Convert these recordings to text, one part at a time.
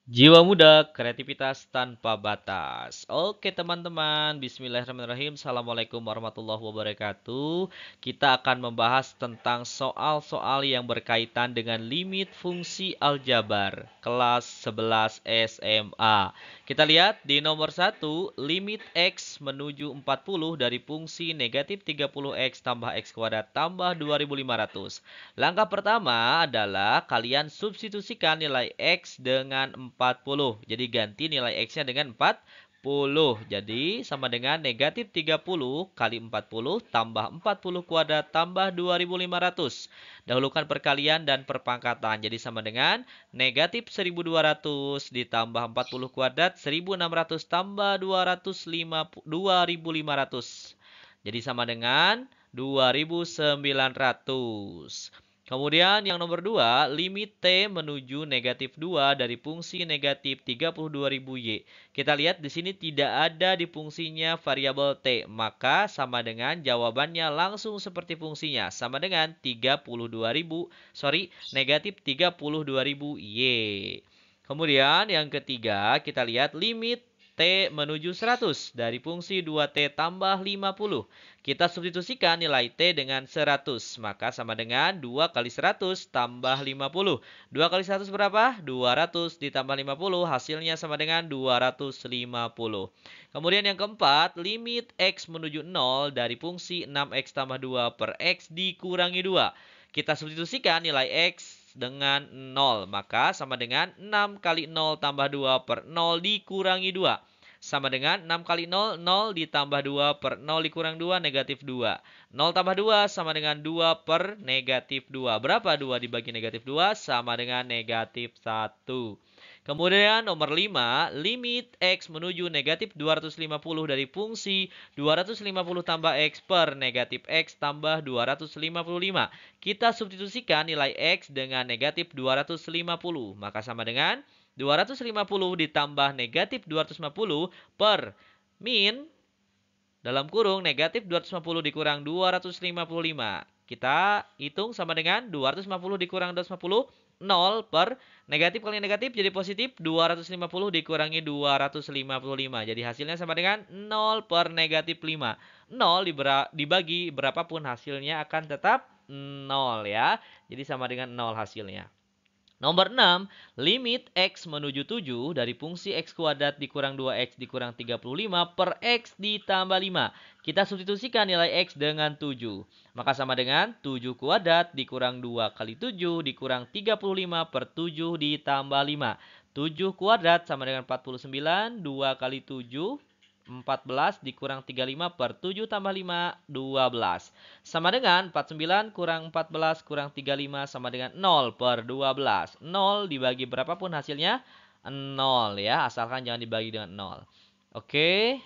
Jiwa muda, kreativitas tanpa batas. Oke teman-teman, bismillahirrahmanirrahim. Assalamualaikum warahmatullahi wabarakatuh. Kita akan membahas tentang soal-soal yang berkaitan dengan limit fungsi aljabar. Kelas 11 SMA. Kita lihat di nomor 1, limit X menuju 40 dari fungsi negatif 30X tambah X kuadrat tambah 2500. Langkah pertama adalah kalian substitusikan nilai X dengan 40. Jadi ganti nilai X-nya dengan 40. Jadi sama dengan negatif 30 kali 40 tambah 40 kuadrat tambah 2500. Dahulukan perkalian dan perpangkatan. Jadi sama dengan negatif 1200 ditambah 40 kuadrat 1600 tambah 2500. Jadi sama dengan 2900. Kemudian yang nomor 2, limit T menuju negatif 2 dari fungsi negatif 32.000 Y. Kita lihat di sini tidak ada di fungsinya variabel T. Maka sama dengan jawabannya langsung seperti fungsinya. Sama dengan negatif 32.000 Y. Kemudian yang ketiga kita lihat limit T menuju 100 dari fungsi 2T tambah 50. Kita substitusikan nilai T dengan 100. Maka sama dengan 2 kali 100 tambah 50. 2 kali 100 berapa? 200 ditambah 50. Hasilnya sama dengan 250. Kemudian yang keempat, limit X menuju 0 dari fungsi 6X tambah 2 per X dikurangi 2. Kita substitusikan nilai X dengan 0. Maka sama dengan 6 kali 0 tambah 2 per 0 dikurangi 2. Sama dengan 6 kali 0, 0 ditambah 2 per 0 dikurang 2, negatif 2. 0 tambah 2 sama dengan 2 per negatif 2. Berapa 2 dibagi negatif 2? Sama dengan negatif 1. Kemudian nomor 5, limit X menuju negatif 250 dari fungsi 250 tambah X per negatif X tambah 255. Kita substitusikan nilai X dengan negatif 250. Maka sama dengan 250 ditambah negatif 250 per min dalam kurung negatif 250 dikurang 255. Kita hitung sama dengan 250 dikurang 250, 0 per negatif kali negatif jadi positif 250 dikurangi 255. Jadi hasilnya sama dengan 0 per negatif 5. 0 dibagi berapapun hasilnya akan tetap 0 ya. Jadi sama dengan 0 hasilnya. Nomor 6, limit X menuju 7 dari fungsi X kuadrat dikurang 2X dikurang 35 per X ditambah 5. Kita substitusikan nilai X dengan 7. Maka sama dengan 7 kuadrat dikurang 2 kali 7 dikurang 35 per 7 ditambah 5. 7 kuadrat sama dengan 49, 2 kali 7 14 dikurang 35 per 7 tambah 5, 12. Sama dengan 49 kurang 14 kurang 35 sama dengan 0 per 12. 0 dibagi berapapun hasilnya 0 ya, asalkan jangan dibagi dengan 0. Oke.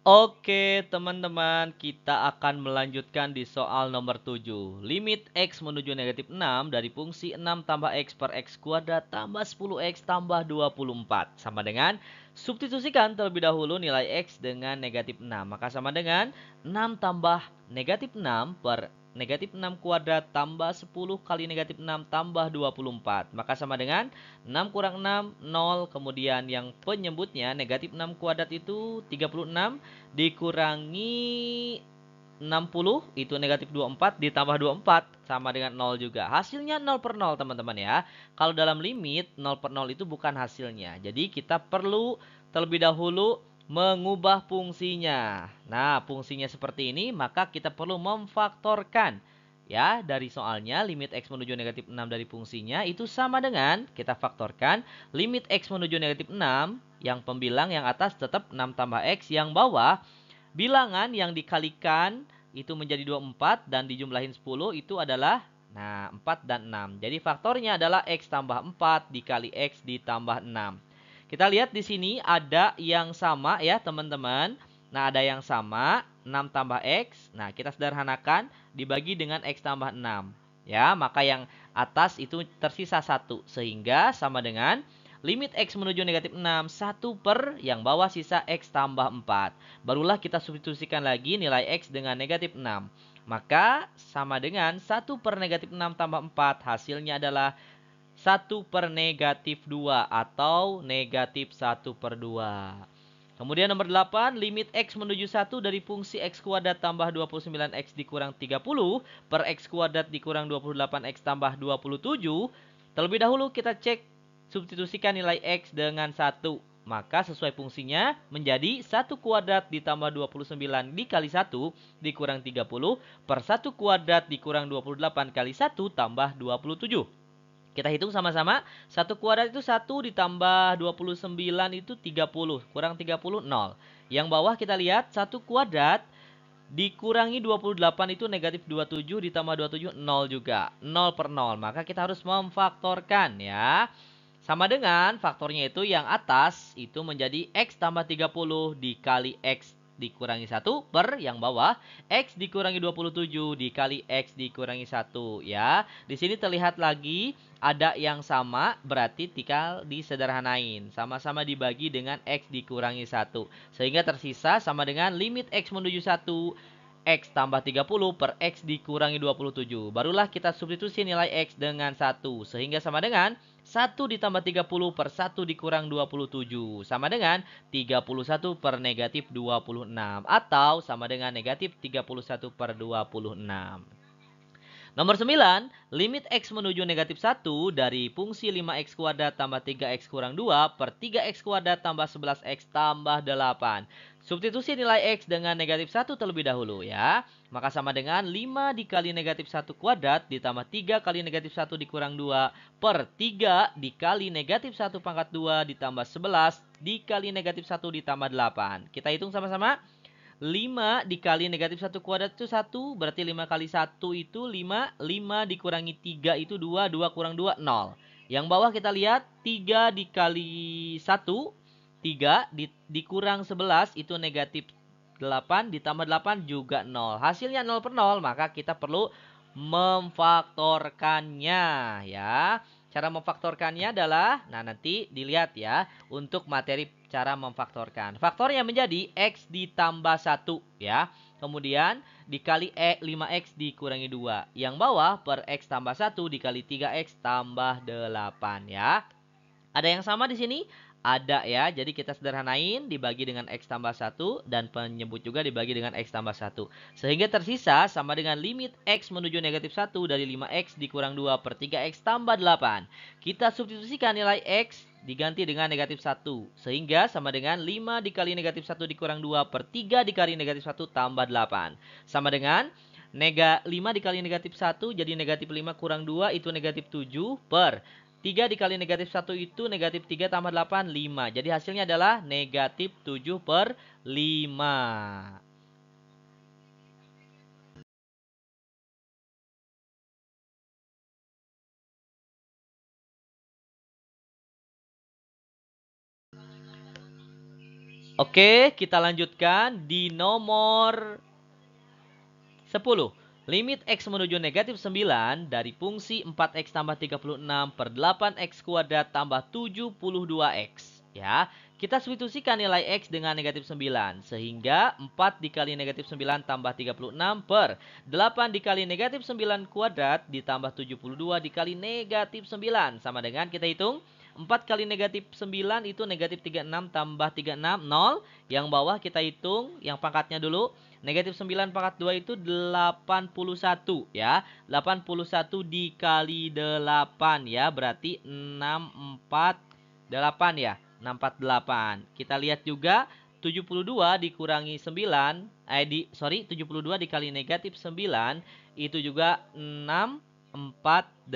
Oke, teman-teman, kita akan melanjutkan di soal nomor 7. Limit X menuju negatif 6 dari fungsi 6 tambah X per X kuadrat tambah 10X tambah 24. Sama dengan substitusikan terlebih dahulu nilai X dengan negatif 6. Maka sama dengan 6 tambah negatif 6 per negatif 6 kuadrat tambah 10 kali negatif 6 tambah 24. Maka sama dengan 6 kurang 6, 0. Kemudian yang penyebutnya negatif 6 kuadrat itu 36 dikurangi 60 itu negatif 24 ditambah 24 sama dengan 0 juga. Hasilnya 0 per 0 teman-teman ya. Kalau dalam limit 0 per 0 itu bukan hasilnya. Jadi kita perlu terlebih dahulu mengubah fungsinya. Nah, fungsinya seperti ini, maka kita perlu memfaktorkan. Ya, dari soalnya limit X menuju negatif 6 dari fungsinya itu sama dengan kita faktorkan limit X menuju negatif 6 yang pembilang yang atas tetap 6 tambah X, yang bawah bilangan yang dikalikan itu menjadi 24 dan dijumlahin 10 itu adalah 4 dan 6. Jadi faktornya adalah X tambah 4 dikali X ditambah 6. Kita lihat di sini ada yang sama ya teman-teman. Nah, ada yang sama 6 tambah X. Nah, kita sederhanakan dibagi dengan X tambah 6. Ya, maka yang atas itu tersisa 1 sehingga sama dengan limit X menuju negatif 6, 1 per yang bawah sisa X tambah 4. Barulah kita substitusikan lagi nilai X dengan negatif 6. Maka sama dengan 1 per negatif 6 tambah 4, hasilnya adalah 1 per negatif 2 atau negatif 1 per 2. Kemudian nomor 8, limit X menuju 1 dari fungsi X kuadrat tambah 29X dikurang 30 per X kuadrat dikurang 28X tambah 27. Terlebih dahulu kita cek substitusikan nilai X dengan 1. Maka sesuai fungsinya menjadi 1 kuadrat ditambah 29 dikali 1 dikurang 30 per 1 kuadrat dikurang 28 kali 1 tambah 27. Kita hitung sama-sama. 1 kuadrat itu 1 ditambah 29 itu 30. Kurang 30, 0. Yang bawah kita lihat 1 kuadrat dikurangi 28 itu negatif 27 ditambah 27, 0 juga. 0 per 0. Maka kita harus memfaktorkan ya. Sama dengan faktornya itu yang atas itu menjadi X tambah 30 dikali X dikurangi 1 per yang bawah X dikurangi 27 dikali X dikurangi 1 ya. Di sini terlihat lagi ada yang sama, berarti tinggal disederhanain. Sama-sama dibagi dengan X dikurangi 1. Sehingga tersisa sama dengan limit X menuju 1 X tambah 30 per X dikurangi 27. Barulah kita substitusi nilai X dengan 1. Sehingga sama dengan 1 ditambah 30 per 1 dikurang 27. Sama dengan 31 per negatif 26. Atau sama dengan negatif 31 per 26. Nomor 9, limit X menuju negatif 1 dari fungsi 5X kuadrat tambah 3X kurang 2 per 3X kuadrat tambah 11X tambah 8. Substitusi nilai X dengan negatif 1 terlebih dahulu ya. Maka sama dengan 5 dikali negatif 1 kuadrat ditambah 3 kali negatif 1 dikurang 2 per 3 dikali negatif 1 pangkat 2 ditambah 11 dikali negatif 1 ditambah 8. Kita hitung sama-sama. 5 dikali negatif 1 kuadrat itu 1. Berarti 5 kali 1 itu 5. 5 dikurangi 3 itu 2. 2 kurang 2, 0. Yang bawah kita lihat 3 dikali 1. 3 dikurang 11 itu negatif 8 ditambah 8 juga 0. Hasilnya 0 per 0. Maka kita perlu memfaktorkannya ya. Cara memfaktorkannya adalah, nah nanti dilihat ya untuk materi cara memfaktorkan. Faktornya menjadi X ditambah 1 ya. Kemudian dikali 5X dikurangi 2. Yang bawah per X tambah 1 dikali 3X tambah 8 ya. Ada yang sama di sini? Ada ya, jadi kita sederhanain dibagi dengan X tambah 1 dan penyebut juga dibagi dengan X tambah 1. Sehingga tersisa sama dengan limit X menuju negatif 1 dari 5X dikurang 2 per 3X tambah 8. Kita substitusikan nilai X diganti dengan negatif 1. Sehingga sama dengan 5 dikali negatif 1 dikurang 2 per 3 dikali negatif 1 tambah 8. Sama dengan 5 dikali negatif 1 jadi negatif 5 kurang 2 itu negatif 7 per 3 dikali negatif 1 itu negatif 3 tambah 8, 5. Jadi hasilnya adalah negatif 7 per 5. Oke, kita lanjutkan di nomor 10. Limit X menuju negatif 9 dari fungsi 4X tambah 36 per 8X kuadrat tambah 72X. Ya, kita substitusikan nilai X dengan negatif 9. Sehingga 4 dikali negatif 9 tambah 36 per 8 dikali negatif 9 kuadrat ditambah 72 dikali negatif 9. Sama dengan kita hitung 4 kali negatif 9 itu negatif 36 tambah 36, 0. Yang bawah kita hitung yang pangkatnya dulu. Negatif 9 pangkat 2 itu 81 ya. 81 dikali 8 ya. Berarti 648 ya. 648. Kita lihat juga 72 dikurangi 9. 72 dikali negatif 9 itu juga 648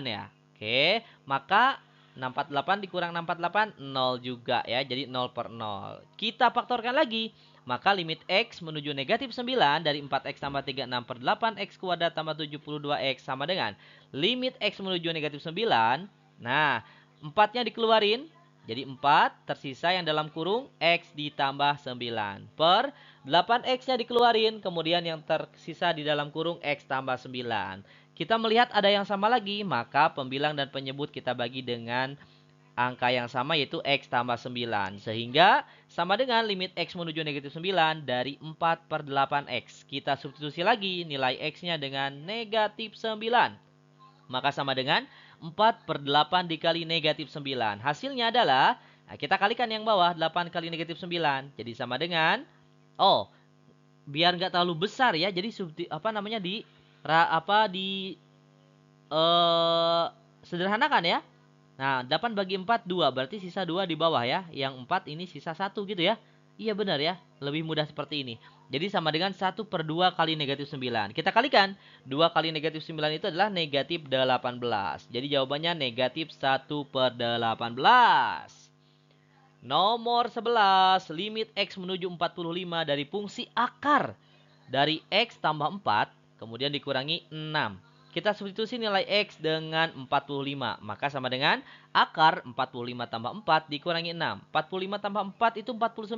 ya. Oke. Maka 648 dikurang 648 0 juga ya. Jadi 0 per 0. Kita faktorkan lagi. Maka limit X menuju negatif 9 dari 4X tambah 36 per 8X kuadrat tambah 72X sama dengan limit X menuju negatif 9. Nah, 4-nya dikeluarin. Jadi 4 tersisa yang dalam kurung X ditambah 9. Per 8X-nya dikeluarin. Kemudian yang tersisa di dalam kurung X tambah 9. Kita melihat ada yang sama lagi. Maka pembilang dan penyebut kita bagi dengan angka yang sama yaitu X tambah 9. Sehingga sama dengan limit X menuju negatif 9 dari 4 per 8X. Kita substitusi lagi nilai X-nya dengan negatif 9. Maka sama dengan 4 per 8 dikali negatif 9. Hasilnya adalah, nah kita kalikan yang bawah, 8 kali negatif 9. Jadi sama dengan, biar nggak terlalu besar ya. Jadi sederhanakan ya. Nah, 8 bagi 4, 2. Berarti sisa 2 di bawah ya. Yang 4 ini sisa 1 gitu ya. Iya benar ya. Lebih mudah seperti ini. Jadi sama dengan 1 per 2 kali negatif 9. Kita kalikan. 2 kali negatif 9 itu adalah negatif 18. Jadi jawabannya negatif 1 per 18. Nomor 11. Limit X menuju 45 dari fungsi akar dari X tambah 4. Kemudian dikurangi 6. Kita substitusi nilai X dengan 45. Maka sama dengan akar 45 tambah 4 dikurangi 6. 45 tambah 4 itu 49.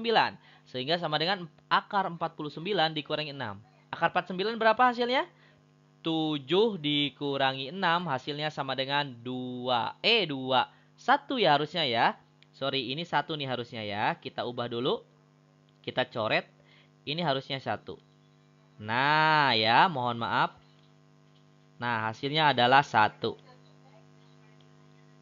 Sehingga sama dengan akar 49 dikurangi 6. Akar 49 berapa hasilnya? 7 dikurangi 6 hasilnya sama dengan 2. 1 ya harusnya ya. Sorry, ini 1 nih harusnya ya. Kita ubah dulu. Kita coret. Ini harusnya 1. Nah ya, mohon maaf. Nah, hasilnya adalah 1.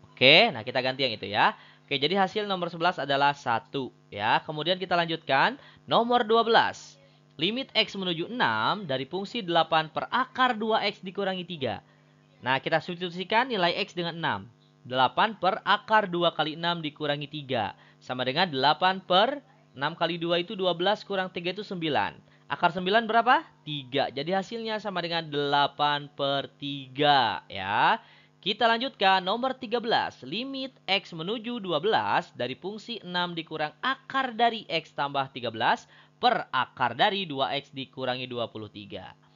Oke, nah kita ganti yang itu ya. Oke, jadi hasil nomor 11 adalah 1 ya. Kemudian kita lanjutkan nomor 12. Limit X menuju 6 dari fungsi 8 per akar 2X dikurangi 3. Nah, kita substitusikan nilai X dengan 6. 8 per akar 2 kali 6 dikurangi 3. Sama dengan 8 per 6 kali 2 itu 12 kurang 3 itu 9. Akar 9 berapa? 3. Jadi hasilnya sama dengan 8 per 3 ya. Kita lanjutkan nomor 13. Limit X menuju 12 dari fungsi 6 dikurang akar dari X tambah 13 per akar dari 2X dikurangi 23.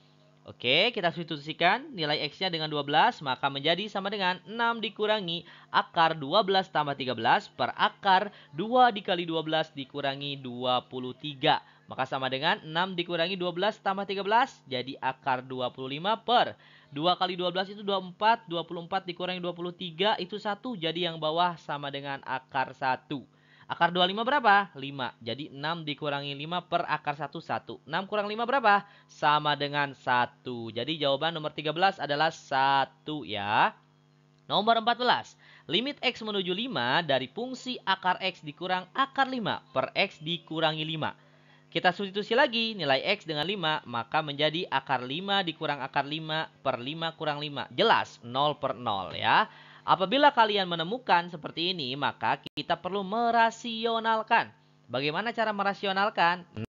Oke, kita substitusikan nilai X-nya dengan 12, maka menjadi sama dengan 6 dikurangi akar 12 tambah 13 per akar 2 dikali 12 dikurangi 23. Maka sama dengan 6 dikurangi 12 tambah 13, jadi akar 25 per 2 kali 12 itu 24, 24 dikurangi 23 itu 1, jadi yang bawah sama dengan akar 1. Akar 25 berapa? 5. Jadi 6 dikurangi 5 per akar 1, 1. 6 kurang 5 berapa? Sama dengan 1. Jadi jawaban nomor 13 adalah 1 ya. Nomor 14. Limit X menuju 5 dari fungsi akar X dikurang akar 5 per X dikurangi 5. Kita substitusi lagi nilai X dengan 5. Maka menjadi akar 5 dikurang akar 5 per 5 kurang 5. Jelas 0 per 0 ya. Apabila kalian menemukan seperti ini, maka kita perlu merasionalkan. Bagaimana cara merasionalkan?